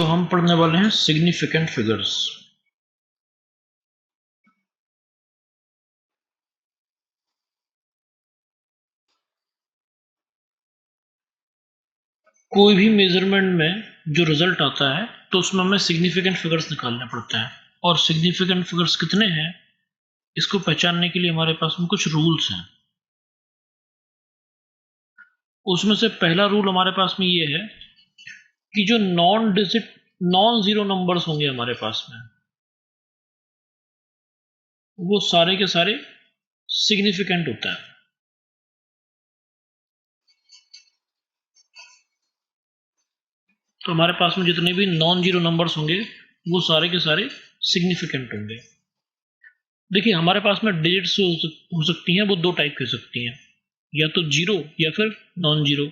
हम पढ़ने वाले हैं सिग्निफिकेंट फिगर्स। कोई भी मेजरमेंट में जो रिजल्ट आता है तो उसमें हमें सिग्निफिकेंट फिगर्स निकालने पड़ते हैं, और सिग्निफिकेंट फिगर्स कितने हैं इसको पहचानने के लिए हमारे पास में कुछ रूल्स हैं। उसमें से पहला रूल हमारे पास में ये है कि जो नॉन जीरो नंबर्स होंगे हमारे पास में, वो सारे के सारे सिग्निफिकेंट होता है। तो हमारे पास में जितने भी नॉन जीरो नंबर्स होंगे वो सारे के सारे सिग्निफिकेंट होंगे। देखिए, हमारे पास में डिजिट्स हो सकती हैं, वो दो टाइप की हो सकती हैं, या तो जीरो या फिर नॉन जीरो।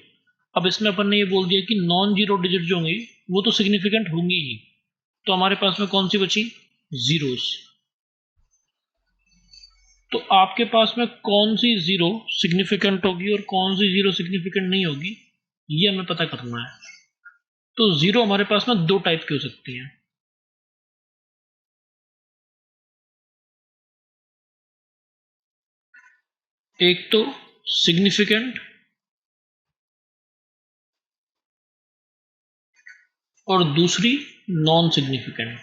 अब इसमें अपन ने ये बोल दिया कि नॉन जीरो डिजिट जो होंगी वो तो सिग्निफिकेंट होंगी ही, तो हमारे पास में कौन सी बची? जीरोस। तो आपके पास में कौन सी जीरो सिग्निफिकेंट होगी और कौन सी जीरो सिग्निफिकेंट नहीं होगी, ये हमें पता करना है। तो जीरो हमारे पास में दो टाइप की हो सकती हैं। एक तो सिग्निफिकेंट और दूसरी नॉन सिग्निफिकेंट।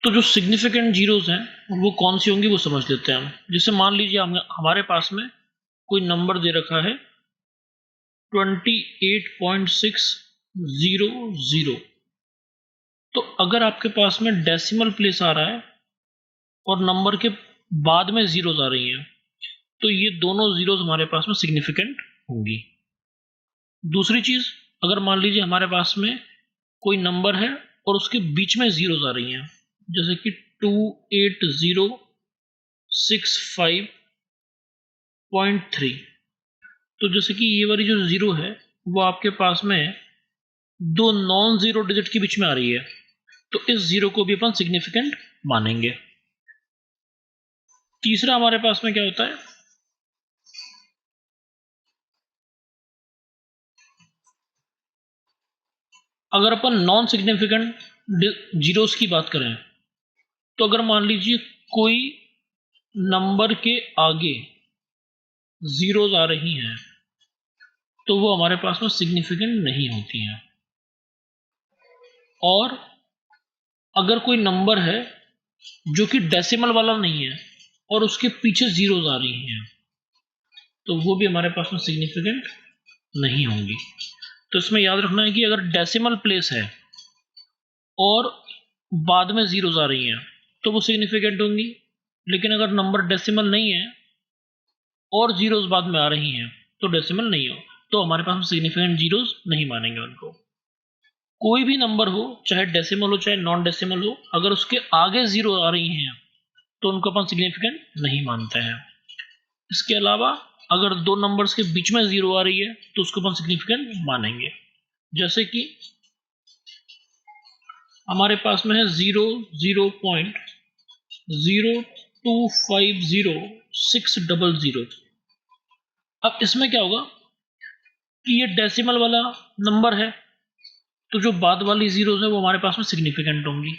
तो जो सिग्निफिकेंट जीरोस हैं वो कौन सी होंगी वो समझ लेते हैं हम। जैसे मान लीजिए हमारे पास में कोई नंबर दे रखा है 28.600। तो अगर आपके पास में डेसिमल प्लेस आ रहा है और नंबर के बाद में जीरोस आ रही हैं, तो ये दोनों जीरोस हमारे पास में सिग्निफिकेंट होंगी। दूसरी चीज, अगर मान लीजिए हमारे पास में कोई नंबर है और उसके बीच में जीरोस आ रही हैं, जैसे कि 28065.3, तो जैसे कि ये वाली जो जीरो है वो आपके पास में दो नॉन जीरो डिजिट के बीच में आ रही है, तो इस जीरो को भी अपन सिग्निफिकेंट मानेंगे। तीसरा हमारे पास में क्या होता है, अगर अपन नॉन सिग्निफिकेंट जीरोस की बात करें, तो अगर मान लीजिए कोई नंबर के आगे जीरोस आ रही हैं तो वो हमारे पास में सिग्निफिकेंट नहीं होती हैं। और अगर कोई नंबर है जो कि डेसिमल वाला नहीं है और उसके पीछे जीरोस आ रही हैं, तो वो भी हमारे पास में सिग्निफिकेंट नहीं होंगी। तो इसमें याद रखना है कि अगर डेसिमल प्लेस है और बाद में जीरोस आ रही हैं तो वो सिग्निफिकेंट होंगी, लेकिन अगर नंबर डेसिमल नहीं है और जीरोस बाद में आ रही हैं तो डेसिमल नहीं हो, तो हमारे पास में सिग्निफिकेंट जीरोस नहीं मानेंगे उनको। कोई भी नंबर हो, चाहे डेसिमल हो चाहे नॉन डेसिमल हो, अगर उसके आगे जीरो आ रही हैं तो उनको अपन सिग्निफिकेंट नहीं मानते हैं। इसके अलावा अगर दो नंबर्स के बीच में जीरो आ रही है तो उसको अपन सिग्निफिकेंट मानेंगे। जैसे कि हमारे पास में है 0.0250600। अब इसमें क्या होगा कि ये डेसिमल वाला नंबर है, तो जो बाद वाली जीरो है वो हमारे पास में सिग्निफिकेंट होंगी।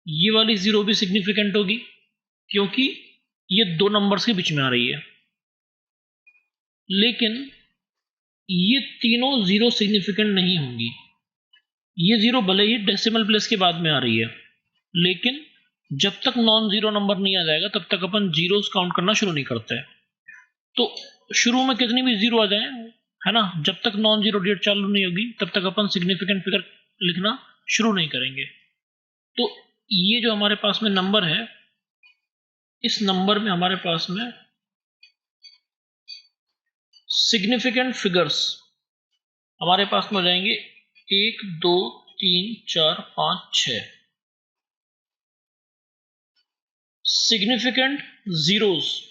ये वाली जीरो भी सिग्निफिकेंट होगी क्योंकि ये दो नंबर्स के बीच में आ रही है। लेकिन ये तीनों जीरो सिग्निफिकेंट नहीं होंगी। ये जीरो भले ही डेसिमल प्लेस के बाद में आ रही है, लेकिन जब तक नॉन जीरो नंबर नहीं आ जाएगा तब तक अपन जीरोस काउंट करना शुरू नहीं करते। तो शुरू में कितनी भी जीरो आ जाए, है ना, जब तक नॉन जीरो डिजिट चालू नहीं होगी तब तक अपन सिग्निफिकेंट फिगर लिखना शुरू नहीं करेंगे। तो ये जो हमारे पास में नंबर है, इस नंबर में हमारे पास में सिग्निफिकेंट फिगर्स हमारे पास में हो जाएंगे 1 2 3 4 5 6। सिग्निफिकेंट जीरोस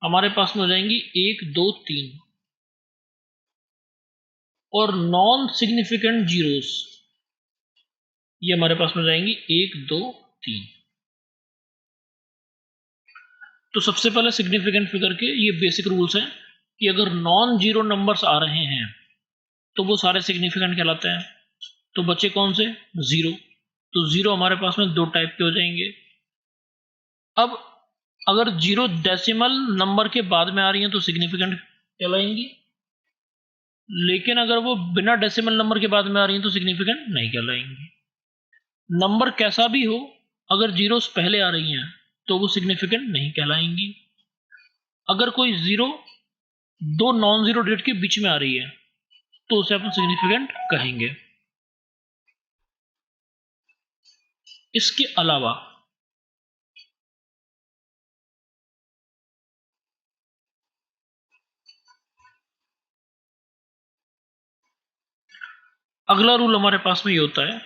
हमारे पास में हो जाएंगी 1 2 3। और नॉन सिग्निफिकेंट जीरोस ये हमारे पास में हो जाएंगी 1 2 3। तो सबसे पहले सिग्निफिकेंट फिगर के ये बेसिक रूल्स हैं कि अगर नॉन जीरो नंबर्स आ रहे हैं तो वो सारे सिग्निफिकेंट कहलाते हैं। तो बच्चे कौन से? जीरो। तो जीरो हमारे पास में दो टाइप के हो जाएंगे। अब अगर जीरो डेसिमल नंबर के बाद में आ रही है तो सिग्निफिकेंट कहलाएंगी, लेकिन अगर वो बिना डेसिमल नंबर के बाद में आ रही है तो सिग्निफिकेंट नहीं कहलाएंगी। नंबर कैसा भी हो, अगर जीरोस पहले आ रही हैं तो वो सिग्निफिकेंट नहीं कहलाएंगी। अगर कोई जीरो दो नॉन जीरो डिजिट के बीच में आ रही है तो उसे अपन सिग्निफिकेंट कहेंगे। इसके अलावा अगला रूल हमारे पास में ये होता है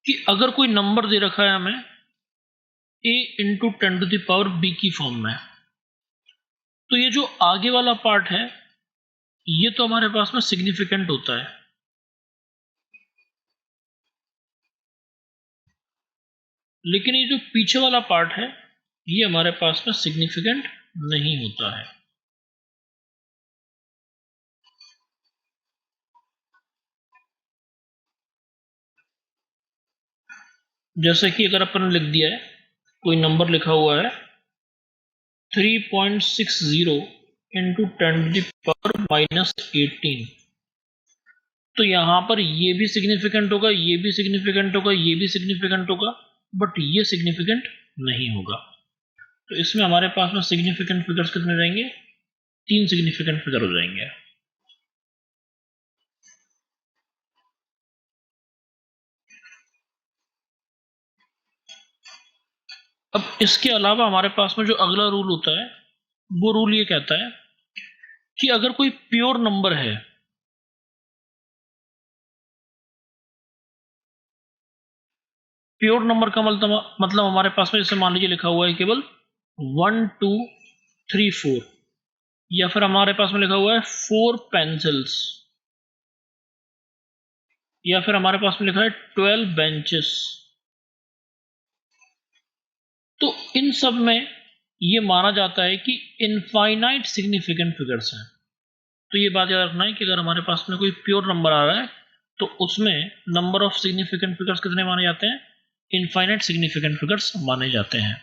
कि अगर कोई नंबर दे रखा है हमें a इंटू 10⁻⁵ की फॉर्म में, तो ये जो आगे वाला पार्ट है ये तो हमारे पास में सिग्निफिकेंट होता है, लेकिन ये जो पीछे वाला पार्ट है ये हमारे पास में सिग्निफिकेंट नहीं होता है। जैसे कि अगर अपन ने लिख दिया है, कोई नंबर लिखा हुआ है 3.60 इंटू 10⁻⁻18, तो यहां पर ये भी सिग्निफिकेंट होगा, ये भी सिग्निफिकेंट होगा, ये भी सिग्निफिकेंट होगा, बट ये सिग्निफिकेंट नहीं होगा। तो इसमें हमारे पास में सिग्निफिकेंट फिगर्स कितने रहेंगे? 3 सिग्निफिकेंट फिगर हो जाएंगे। अब इसके अलावा हमारे पास में जो अगला रूल होता है वो रूल ये कहता है कि अगर कोई प्योर नंबर है, प्योर नंबर का मतलब हमारे पास में जैसे मान लीजिए लिखा हुआ है केवल 1 2 3 4, या फिर हमारे पास में लिखा हुआ है 4 पेंसिल्स, या फिर हमारे पास में लिखा है 12 बेंचेस, तो इन सब में ये माना जाता है कि इनफाइनाइट सिग्निफिकेंट फिगर्स हैं। तो ये बात याद रखना है कि अगर हमारे पास में कोई प्योर नंबर आ रहा है तो उसमें नंबर ऑफ सिग्निफिकेंट फिगर्स कितने माने जाते हैं? इनफाइनाइट सिग्निफिकेंट फिगर्स माने जाते हैं।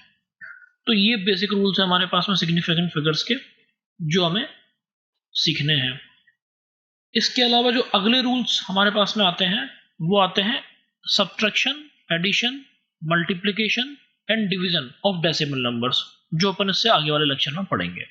तो ये बेसिक रूल्स है हमारे पास में सिग्निफिकेंट फिगर्स के, जो हमें सीखने हैं। इसके अलावा जो अगले रूल्स हमारे पास में आते हैं वो आते हैं subtraction, addition, multiplication and division of decimal numbers, जो अपन इससे आगे वाले लेक्चर में पढ़ेंगे।